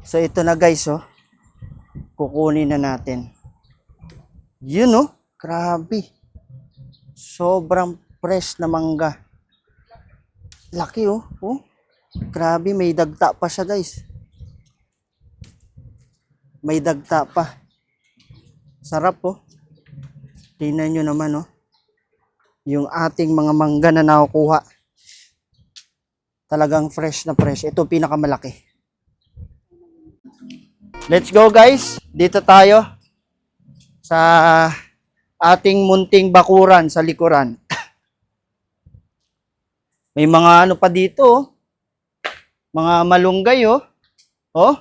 So ito na guys, oh. Kukunin na natin. Yun, oh. Grabe. Sobrang fresh na mangga. Laki, oh. Oh. Grabe, may dagta pa siya guys. May dagta pa. Sarap, oh. Tingnan nyo naman, oh. Yung ating mga mangga na nakukuha. Talagang fresh na fresh. Ito pinakamalaki. Let's go guys. Dito tayo sa ating munting bakuran sa likuran. May mga ano pa dito, oh. Mga malunggay, oh. Oh.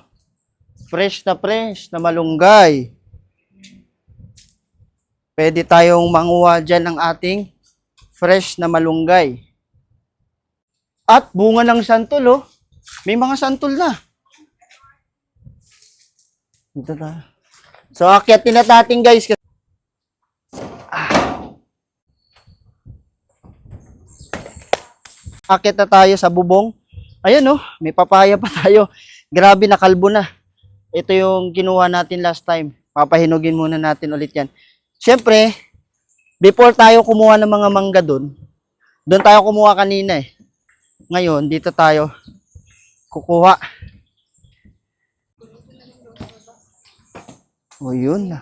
Fresh na malunggay. Pwede tayong manguha dyan ng ating fresh na malunggay. At bunga ng santol, oh. May mga santol na. Ito na. So, akyatin na natin, guys. Akyat na tayo sa bubong. Ayan, oh. May papaya pa tayo. Grabe, nakalbo na. Ito yung kinuha natin last time. Papahinugin muna natin ulit yan. Siyempre, before tayo kumuha ng mga mangga doon tayo kumuha kanina eh. Ngayon, dito tayo kukuha. O yun na.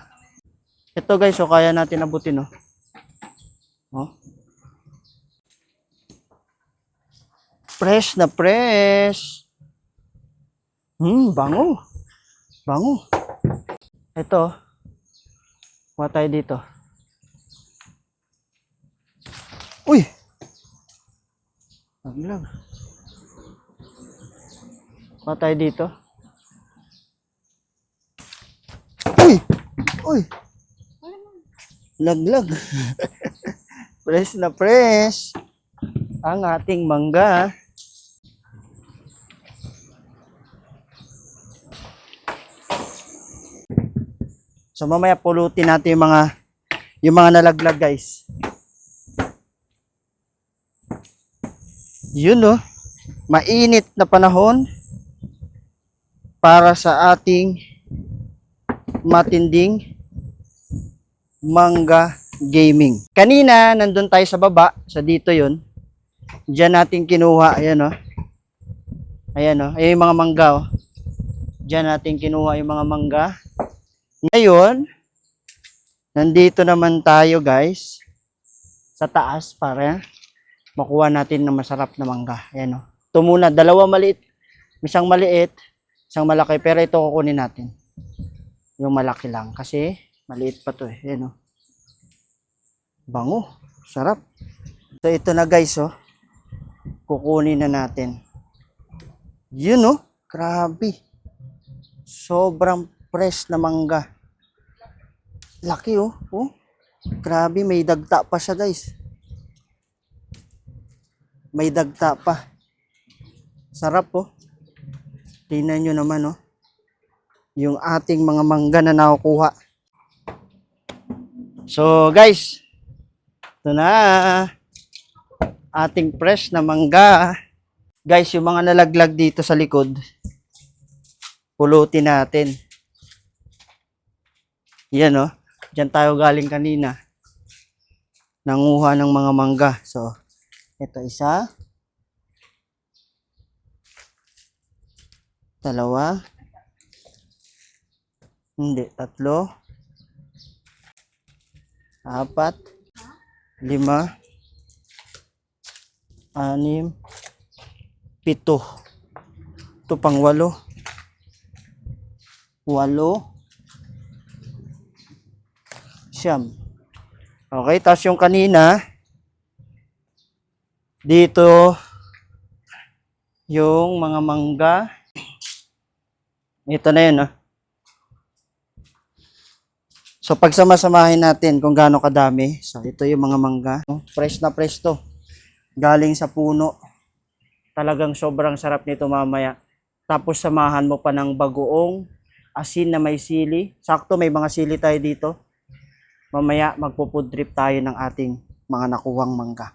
Ito guys, so kaya natin abutin, oh. Oh. Fresh na fresh. Bango. Bango. Ito. Kuha tayo dito. Uy! Laglag. Kuha tayo dito. Uy! Uy! Laglag. Fresh na fresh. Ang ating mangga. So mamaya pulutin natin yung mga nalaglag guys. Yun, oh. Mainit na panahon para sa ating matinding mangga gaming. Kanina nandun tayo sa baba, sa dito yun. Diyan natin kinuha, ayan, oh. Ayan, oh. Ayan yung mga mangga, oh. Diyan natin kinuha yung mga mangga. Ngayon, nandito naman tayo guys sa taas para makuha natin ng masarap na mangga. Ayan, oh. Ito muna, dalawa maliit. Isang maliit, isang malaki. Pero ito kukunin natin. Yung malaki lang. Kasi maliit pa to eh. Ayan, oh. Bango. Sarap. So ito na guys, oh. Kukunin na natin. Yun, oh. Grabe. Sobrang fresh na mangga. Laki, oh. Oh. Grabe, may dagta pa siya guys. May dagta pa. Sarap, oh. Tingnan nyo naman, oh. Yung ating mga mangga na nakukuha. So, guys. Ito na. Ating fresh na mangga. Guys, yung mga nalaglag dito sa likod, pulutin natin. Yan, oh. Diyan tayo galing kanina. Nanguha ng mga mangga. So, ito isa. Dalawa. Hindi, tatlo. Apat. 5. 6. 7. Ito pang 8. 8. Siyam. Okay, tapos yung kanina, dito, yung mga mangga. Ito na yun, ah. So, pagsama-samahin natin kung gaano kadami. So, ito yung mga mangga. Fresh na fresh to. Galing sa puno. Talagang sobrang sarap nito mamaya. Tapos, samahan mo pa ng bagoong asin na may sili. Sakto, may mga sili tayo dito. Mamaya, magpo-food trip tayo ng ating mga nakuhang mangga.